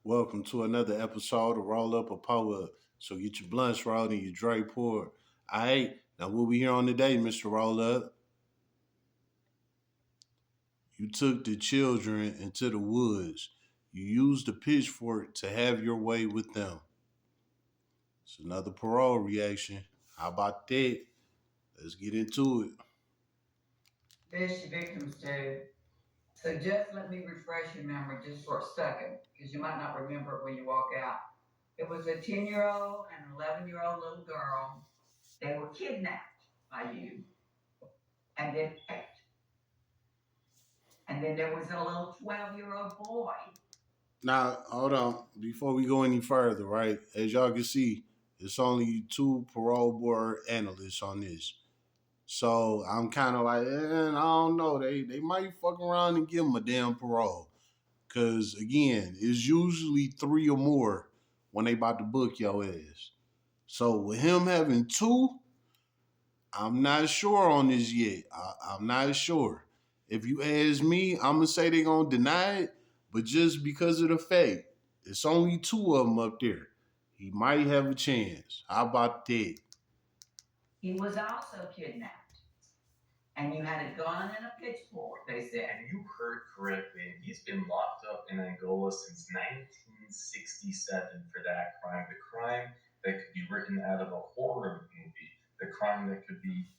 Welcome to another episode of Roll Up a Power Up. So get your blunts rolled and your Dre poured. Alright, now what we here on today, Mr. Roll Up? You took the children into the woods. You used the pitchfork to have your way with them. It's another parole reaction. How about that? Let's get into it. This victims do. So just let me refresh your memory just for a second, because you might not remember it when you walk out. It was a 10-year-old and an 11-year-old little girl. They were kidnapped by you and then kept. And then there was a little 12-year-old boy. Now, hold on. Before we go any further, right? As y'all can see, it's only two parole board analysts on this. So I'm kind of like, I don't know. They might fuck around and give him a damn parole. Cause again, it's usually three or more when they about to book your ass. So with him having two, I'm not sure on this yet. I'm not sure. If you ask me, I'm gonna say they gonna deny it, but just because of the fact it's only two of them up there, he might have a chance. How about that? He was also kidnapped. And you had a gun and a pitchfork, they said. And you heard correctly. He's been locked up in Angola since 1967 for that crime. The crime that could be written out of a horror movie. The crime that could be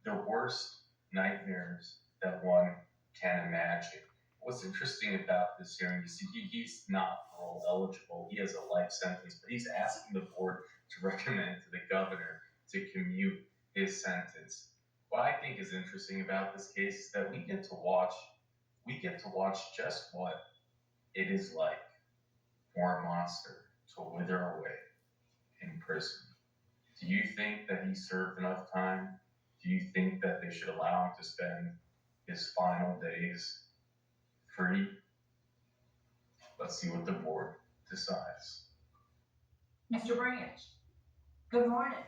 the worst nightmares that one can imagine. What's interesting about this hearing, you see, he's not parole eligible. He has a life sentence, but he's asking the board to recommend to the governor to commute his sentence. What I think is interesting about this case is that we get to watch just what it is like for a monster to wither away in prison. Do you think that he served enough time? Do you think that they should allow him to spend his final days free? Let's see what the board decides. Mr. Branch, good morning.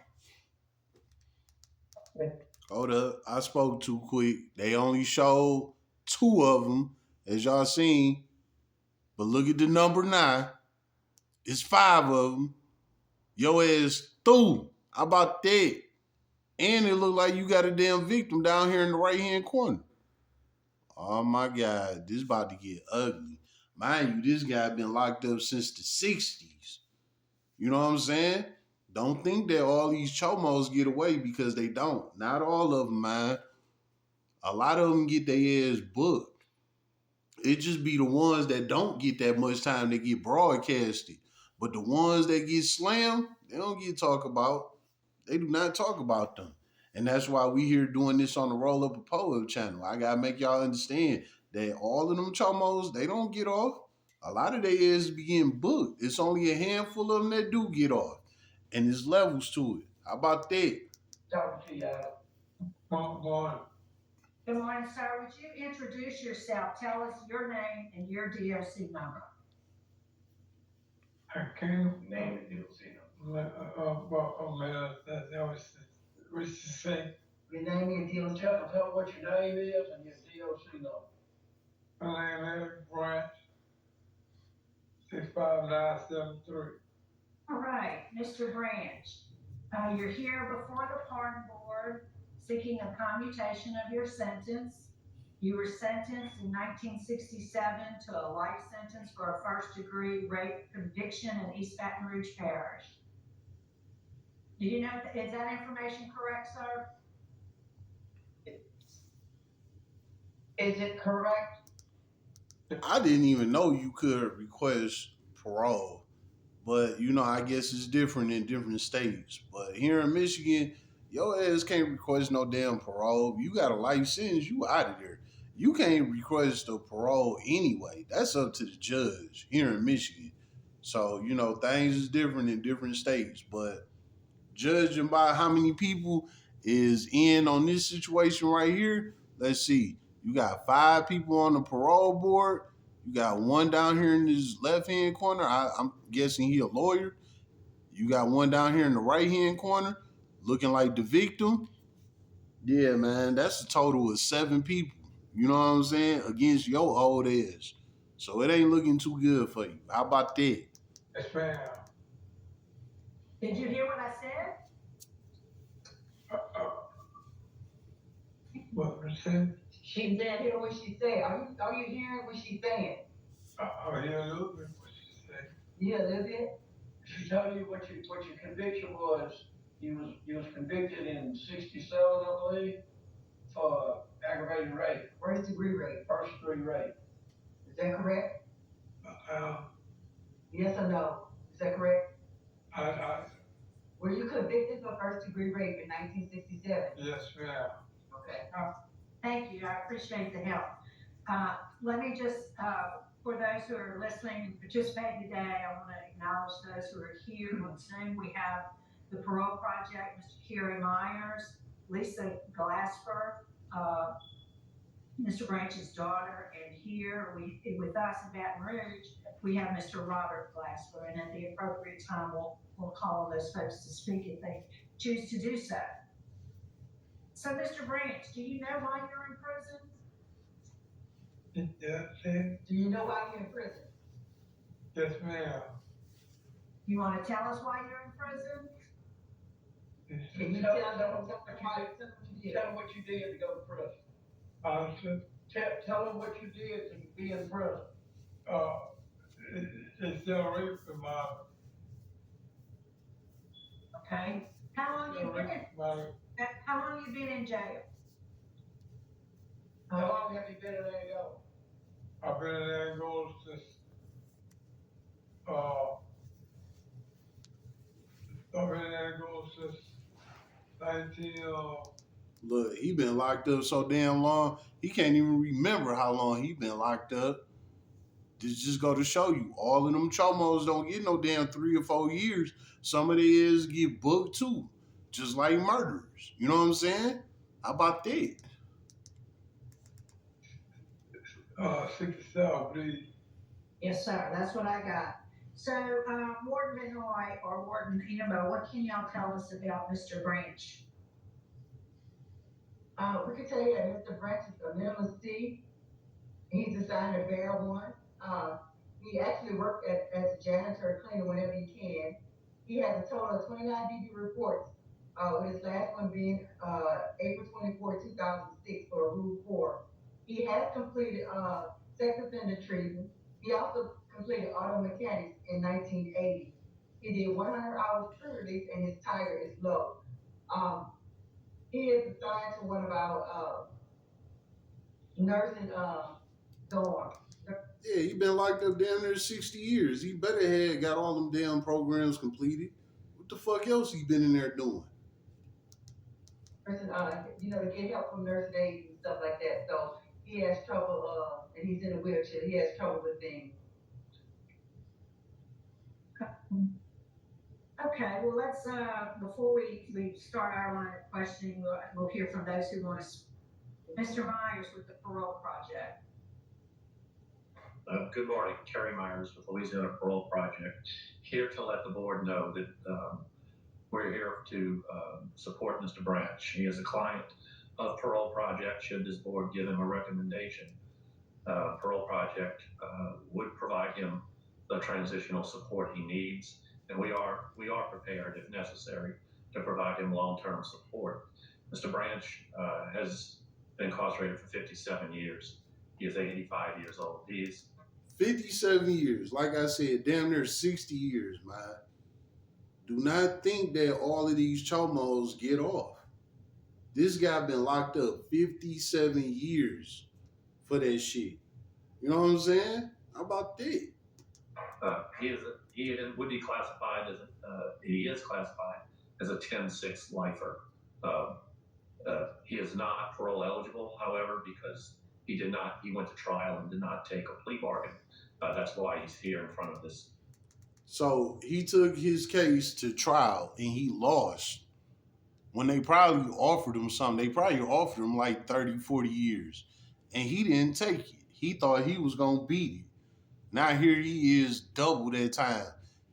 Hold up. I spoke too quick. They only showed two of them, as y'all seen. But look at the number 9. It's 5 of them. Your ass through. How about that? And it look like you got a damn victim down here in the right hand corner. Oh my God, this about to get ugly. Mind you, this guy been locked up since the 60s. You know what I'm saying? Don't think that all these chomos get away because they don't. Not all of them, man. A lot of them get their ass booked. It just be the ones that don't get that much time that get broadcasted. But the ones that get slammed, they don't get talked about. They do not talk about them. And that's why we here doing this on the Roll Up a Poet channel. I gotta make y'all understand that all of them chomos, they don't get off. A lot of they is be getting booked. It's only a handful of them that do get off. And there's levels to it. How about that? Talking to you. Morning. Good morning, sir. Would you introduce yourself? Tell us your name and your DOC number. I can't name the DLC number. That was what you say. Your name, your DOC. Tell what your name is and your DOC number. My name is Branch. 65973. All right, Mr. Branch. You're here before the pardon board seeking a commutation of your sentence. You were sentenced in 1967 to a life sentence for a first-degree rape conviction in East Baton Rouge Parish. Do you know, is that information correct, sir? Is it correct? I didn't even know you could request parole. But I guess it's different in different states. But here in Michigan, your ass can't request no damn parole. You got a life sentence, you out of there. You can't request a parole anyway. That's up to the judge here in Michigan. So, things is different in different states. But judging by how many people is in on this situation right here, let's see. You got 5 people on the parole board. You got one down here in this left hand corner. I'm guessing he a lawyer. You got one down here in the right hand corner, looking like the victim. Yeah, man, that's a total of 7 people. You know what I'm saying? Against your old ass. So it ain't looking too good for you. How about that? Yes, ma'am. Did you hear what I said? What was said? She said, hear what she said. Are you hearing what she's saying? I hear a little bit what she said. Yeah, a little bit. She told you what your conviction was. You was convicted in '67, I believe, for aggravated rape, First degree rape. first degree rape. Is that correct? Uh, Yes or no? Is that correct? I, Were you convicted for first degree rape in 1967? yes, ma'am. Okay. Thank you. I appreciate the help. Let me just, for those who are listening and participating today, I want to acknowledge those who are here on Zoom. We have the Parole Project, Mr. Kerry Myers, Lisa Glasper, Mr. Branch's daughter, and here with us in Baton Rouge, we have Mr. Robert Glasper, and at the appropriate time, we'll call on those folks to speak if they choose to do so. So, Mr. Branch, do you know why you're in prison? Yes, Do you know why you're in prison? yes, ma'am. You want to tell us why you're in prison? Can you Tell tell them them what you did to go to prison. Honestly, Tell them what you did to be in prison. it's still rape in my, Okay. How long you been in jail? How long have you been in there, go? I've been in there goals since, I've been in there goals since 19, Look, he been locked up so damn long, he can't even remember how long he been locked up. This just go to show you, all of them chomos don't get no damn 3 or 4 years. Some of theirs get booked too, just like murderers. You know what I'm saying? How about that? 67, I believe. Yes, sir. That's what I got. So, Warden Benoit or Warden Ambo, what can y'all tell us about Mr. Branch? We can tell you that Mr. Branch is a minimum C. He's assigned a bear one. He actually worked as a janitor, cleaner whenever he can. He has a total of 29 DB reports, with his last one being April 24, 2006 for a Rule 4. He has completed sex offender treatment. He also completed auto mechanics in 1980. He did 100 hours pre-release and his tire is low. He is assigned to one of our nursing dorms. Yeah, he been locked up damn near 60 years. He better had got all them damn programs completed. What the fuck else he been in there doing? Person, to get help from nurse aides and stuff like that. So he has trouble, and he's in a wheelchair. He has trouble with things. Okay, well, let's, before we start our line of questioning, we'll hear from those who want to. Mr. Myers with the Parole Project. Good morning, Kerry Myers with Louisiana Parole Project, here to let the board know that we're here to support Mr. Branch. He is a client of Parole Project. Should this board give him a recommendation, Parole Project would provide him the transitional support he needs, and we are prepared, if necessary, to provide him long-term support. Mr. Branch has been incarcerated for 57 years. He is 85 years old. He is 57 years. Like I said, damn near 60 years, man. Do not think that all of these chomos get off. This guy been locked up 57 years for that shit. You know what I'm saying? How about that? He would be classified as he is classified as a 10-6 lifer. He is not parole eligible, however, because he went to trial and did not take a plea bargain. That's why he's here in front of this. So he took his case to trial and he lost. When they probably offered him something, they probably offered him like 30, 40 years. And he didn't take it. He thought he was going to beat it. Now here he is double that time,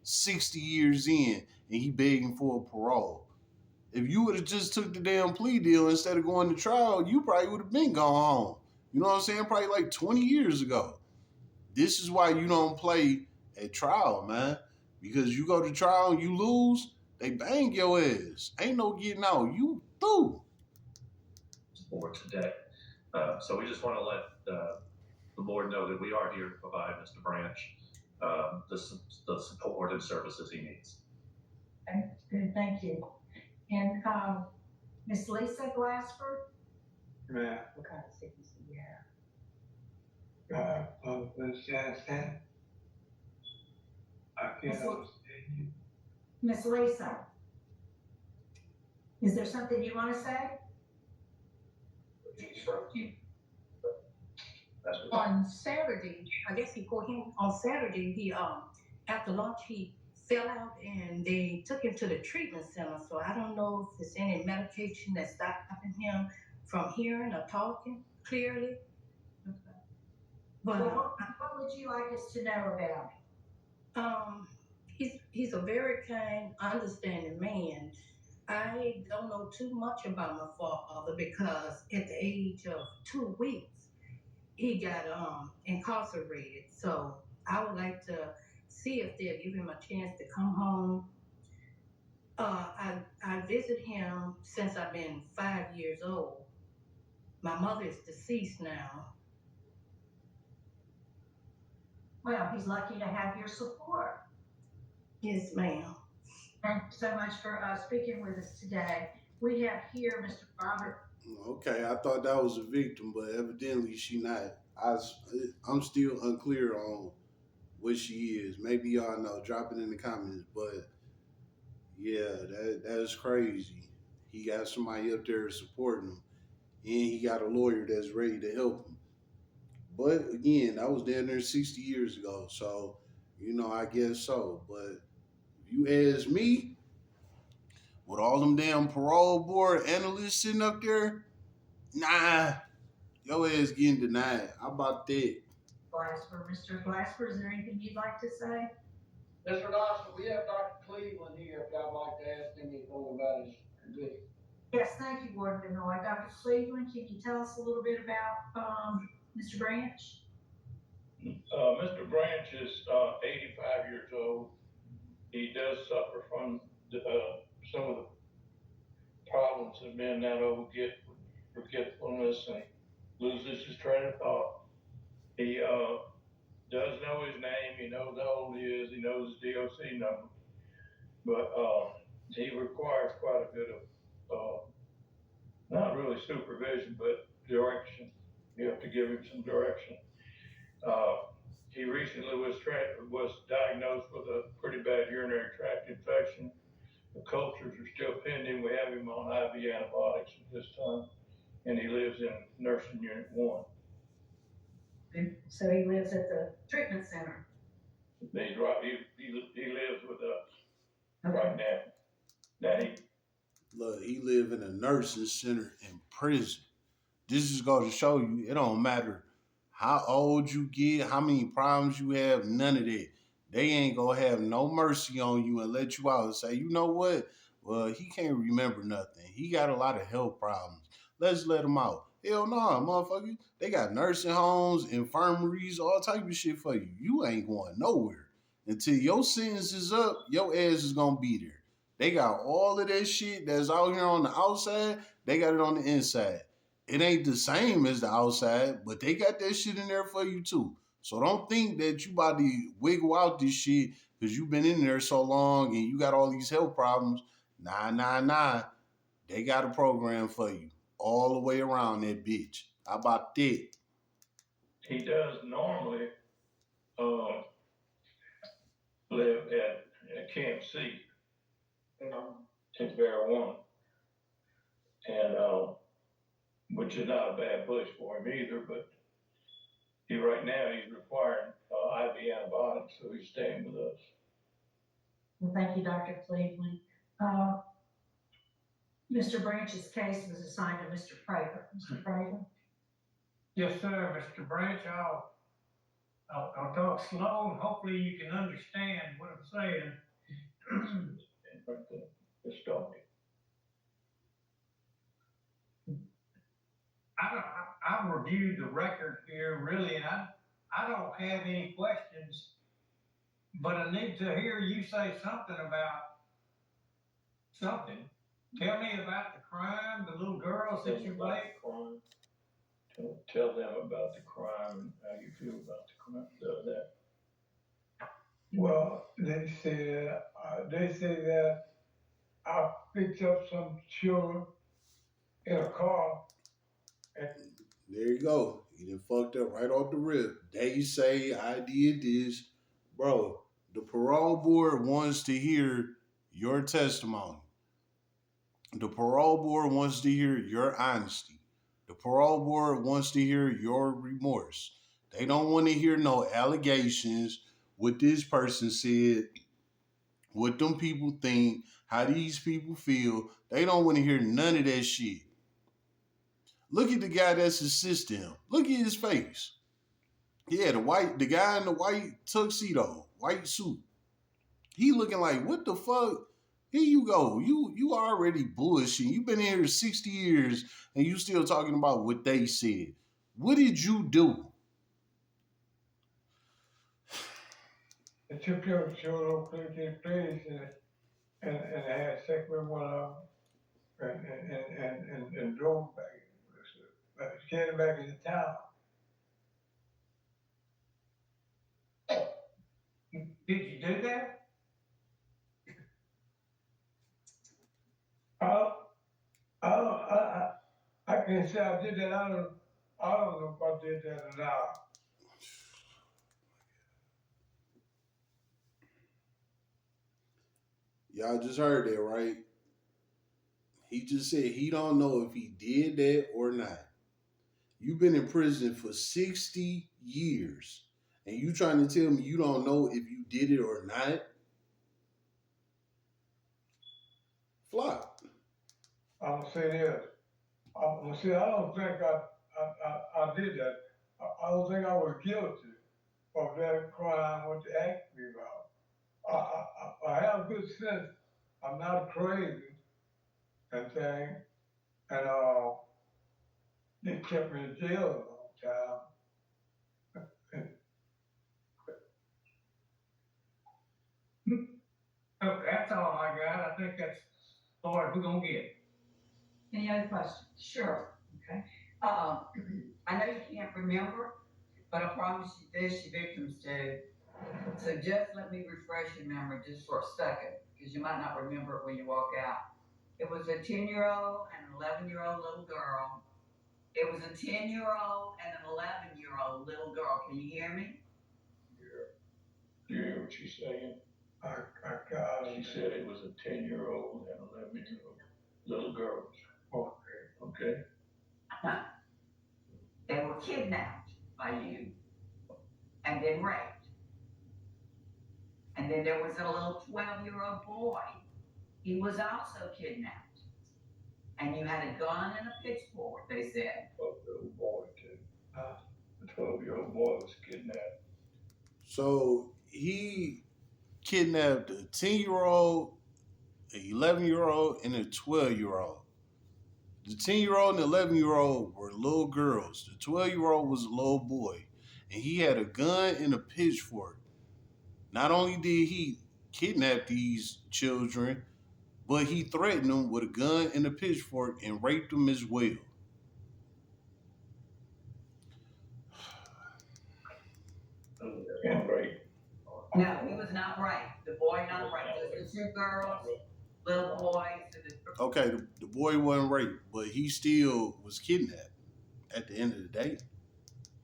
60 years in, and he begging for a parole. If you would have just took the damn plea deal instead of going to trial, you probably would have been gone home. You know what I'm saying? Probably like 20 years ago. this is why you don't play at trial, man. Because you go to trial and you lose, they bang your ass. Ain't no getting out. You through. Board today. So we just want to let the board know that we are here to provide Mr. Branch the support and services he needs. Okay, good, thank you. And Miss Lisa Glassford? Man, What kind of sickness do you have? I can't understand you. Miss Lisa, is there something you want to say? On Saturday, I guess he called him on Saturday. He after lunch he fell out and they took him to the treatment center. So I don't know if there's any medication that's stopping him from hearing or talking clearly. But What would you like us to know about? he's a very kind, understanding man. I don't know too much about my father because at the age of 2 weeks he got incarcerated. So I would like to see if they'll give him a chance to come home. I visit him since I've been 5 years old. My mother is deceased now. Well, he's lucky to have your support. Yes, ma'am. Thank you so much for speaking with us today. We have here Mr. Robert. Okay, I thought that was a victim, but evidently she not. I'm still unclear on what she is. Maybe y'all know. Drop it in the comments. But yeah, that is crazy. He got somebody up there supporting him, and he got a lawyer that's ready to help him. But again, that was down there 60 years ago. So, I guess so. But if you ask me, with all them damn parole board analysts sitting up there, nah, your ass getting denied. How about that? Mr. Glasper, is there anything you'd like to say? Mr. Dawson, we have Dr. Cleveland here if y'all like to ask him anything about his conviction. Yes, thank you, Warden Benoit. Dr. Cleveland, can you tell us a little bit about Mr. Branch? Mr. Branch is 85 years old. He does suffer from some of the problems of being that old, forgetfulness, and loses his train of thought. He does know his name. He knows how old he is. He knows his DOC number. But he requires quite a bit of, not really supervision, but direction. You have to give him some direction. He recently was diagnosed with a pretty bad urinary tract infection. The cultures are still pending. We have him on IV antibiotics at this time, and he lives in nursing unit 1. So he lives at the treatment center. He's right. He lives with us right now. Now Look, he live in a nursing center in prison. This is going to show you it don't matter how old you get, how many problems you have, none of that. They ain't gonna have no mercy on you and let you out and say, you know what? Well, he can't remember nothing. He got a lot of health problems. Let's let him out. Hell no, motherfucker. They got nursing homes, infirmaries, all type of shit for you. You ain't going nowhere. Until your sentence is up, your ass is gonna be there. They got all of that shit that's out here on the outside, they got it on the inside. It ain't the same as the outside, but they got that shit in there for you too. So don't think that you about to wiggle out this shit because you've been in there so long and you got all these health problems. Nah, nah, nah. They got a program for you all the way around that bitch. How about that? he does normally live at Camp C in Bear One, and which is not a bad place for him either. But right now he's requiring IV antibiotics, so he's staying with us. Well, thank you, Dr. Cleveland. Mr. Branch's case was assigned to Mr. Prater. Mr. Prater? Yes, sir, Mr. Branch. I'll talk slow and hopefully you can understand what I'm saying. Just stop me. I've reviewed the record here really, and I don't have any questions, but I need to hear you say something about something. Tell me about the crime, the little girls that you played. Tell them about the crime and how you feel about the crime. That. Well, they say that I picked up some children in a car. There you go. You done fucked up right off the rip. They say I did this. Bro, the parole board wants to hear your testimony. The parole board wants to hear your honesty. The parole board wants to hear your remorse. They don't want to hear no allegations, what this person said, what them people think, how these people feel. They don't want to hear none of that shit. Look at the guy that's assisting him. Look at his face. Yeah, the guy in the white tuxedo, white suit. He looking like, what the fuck? Here you go. You already bullshitting. You've been here 60 years and you still talking about what they said. What did you do? They took your children over to their place and had sex with one of them and drove back, carried back into town. Did you do that? I can't say I did that. I don't know if I did that or not. Y'all just heard that, right? He just said he don't know if he did that or not. You've been in prison for 60 years. And you trying to tell me you don't know if you did it or not? Flop. I'm gonna say this. I'm gonna say I don't think I did that. I don't think I was guilty of that crime what they asked me about. I have good sense. I'm not crazy and thing. And they kept me in jail a long time. Okay, that's all I got. I think that's as far as we're gonna get. Any other questions? Sure, okay. I know you can't remember, but I promise you this, your victims do. So just let me refresh your memory just for a second, because you might not remember it when you walk out. It was a 10-year-old and an 11-year-old little girl. It was a 10-year-old and an 11-year-old little girl. Can you hear me? Do you hear what she's saying? She said it was a 10-year-old and 11-year-old little girls. Okay. They were kidnapped by you and then raped. And then there was a little 12-year-old boy. He was also kidnapped. And you had a gun and a pitchfork, they said. 12-year-old boy, too. The 12-year-old boy was kidnapped. So he kidnapped a 10-year-old, an 11-year-old, and a 12-year-old. The 10-year-old and the 11-year-old were little girls. The 12-year-old was a little boy. And he had a gun and a pitchfork. Not only did he kidnap these children, but he threatened them with a gun and a pitchfork and raped them as well. And rape. No, he was not raped. The boy not raped. Just the two girls, little boys. Okay, the boy wasn't raped, but he still was kidnapped at the end of the day.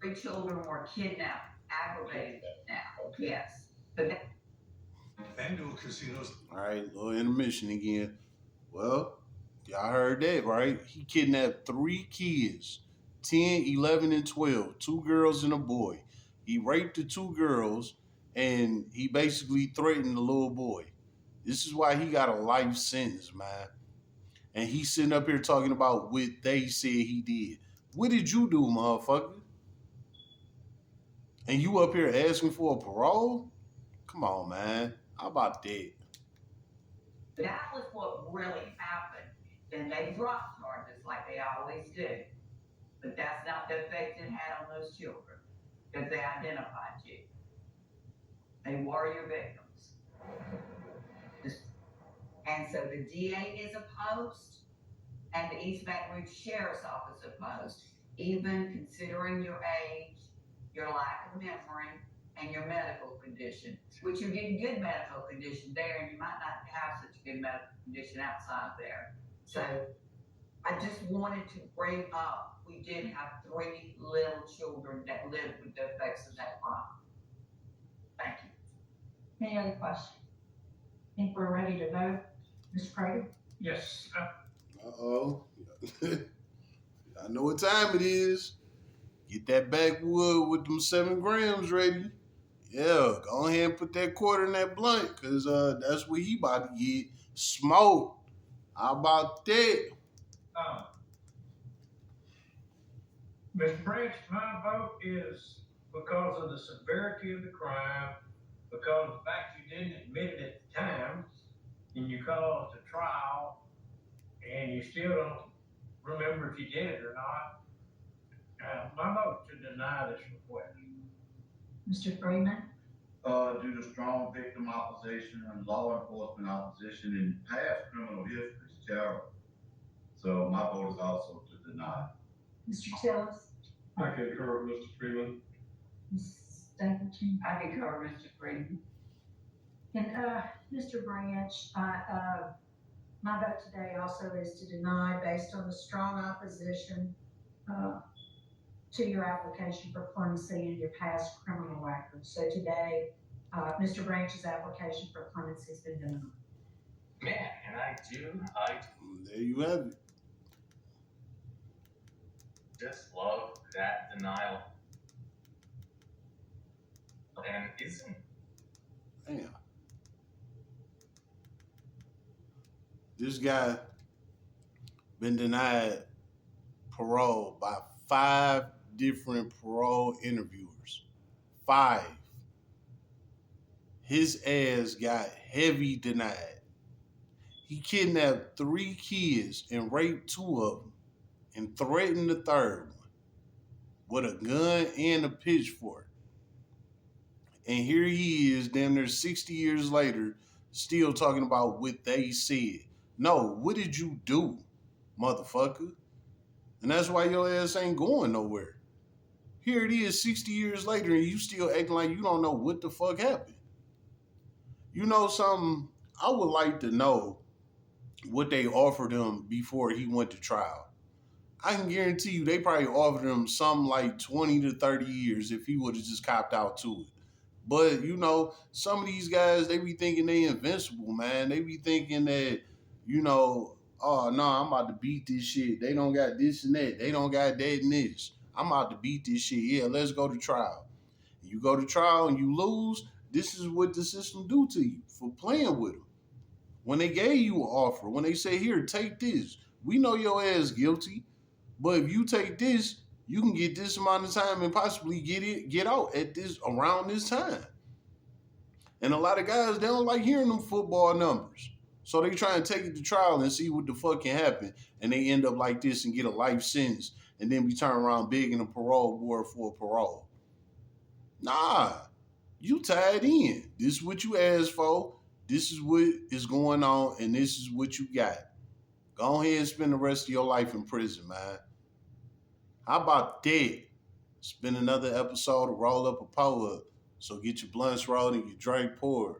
3 children were kidnapped, aggravated now. Yes. But that, FanDuel Casinos. All right, little intermission again. Well, y'all heard that, right? He kidnapped 3 kids, 10, 11, and 12, 2 girls and a boy. He raped the 2 girls, and he basically threatened the little boy. This is why he got a life sentence, man. And he's sitting up here talking about what they said he did. What did you do, motherfucker? And you up here asking for a parole? Come on, man. How about that? that was what really happened. Then they dropped charges like they always do. But that's not the effect it had on those children. that they identified you. They were your victims. And so the DA is opposed, and the East Baton Rouge Sheriff's Office opposed, even considering your age, your lack of memory, and your medical condition, which you're getting good medical condition there, and you might not have such a good medical condition outside there. So I just wanted to bring up, we did have 3 little children that lived with the effects of that crime. Thank you. Any other questions? I think we're ready to vote. Mr. Prater? Yes, Uh-oh. I know what time it is. Get that backwood with them 7 grams ready. Yeah, go ahead and put that quarter in that blunt, cause that's what he about to get smoked. How about that? Mr. Branch, my vote is because of the severity of the crime, because of the fact you didn't admit it at the time, and you caused a trial, and you still don't remember if you did it or not. My vote to deny this request. Mr. Freeman? Due to strong victim opposition and law enforcement opposition and past criminal history is terrible. So my vote is also to deny. Mr. Tillis? I concur with Mr. Freeman. Ms. Stapleton? I concur with Mr. Freeman. And Mr. Branch, my vote today also is to deny based on the strong opposition to your application for clemency and your past criminal record. So today, Mr. Branch's application for clemency has been denied. Man, and I There you have it. just love that denial. And isn't Damn. This guy been denied parole by 5 different parole interviewers. 5. His ass got heavy denied. He kidnapped 3 kids and raped 2 of them and threatened the 3rd one with a gun and a pitchfork. And here he is, damn near 60 years later, still talking about what they said. No, what did you do, motherfucker? And that's why your ass ain't going nowhere. Here it is 60 years later and you still acting like you don't know what the fuck happened. You know something? I would like to know what they offered him before he went to trial. I can guarantee you they probably offered him something like 20 to 30 years if he would have just copped out to it. But, you know, some of these guys, they be thinking they invincible, man. They be thinking that, you know, oh, no, I'm about to beat this shit. They don't got this and that. They don't got that and this. I'm about to beat this shit. Yeah, let's go to trial. You go to trial and you lose, this is what the system do to you for playing with them. When they gave you an offer, when they say, here, take this. We know your ass guilty, but if you take this, you can get this amount of time and possibly get out at this around this time. And a lot of guys, they don't like hearing them football numbers. So they try and take it to trial and see what the fuck can happen. And they end up like this and get a life sentence and then be turned around begging the parole board for a parole. Nah, you tied in. This is what you asked for. This is what is going on and this is what you got. Go ahead and spend the rest of your life in prison, man. How about that? It's been another episode of Roll Up a Pull Up. So get your blunts rolled and your drink poured.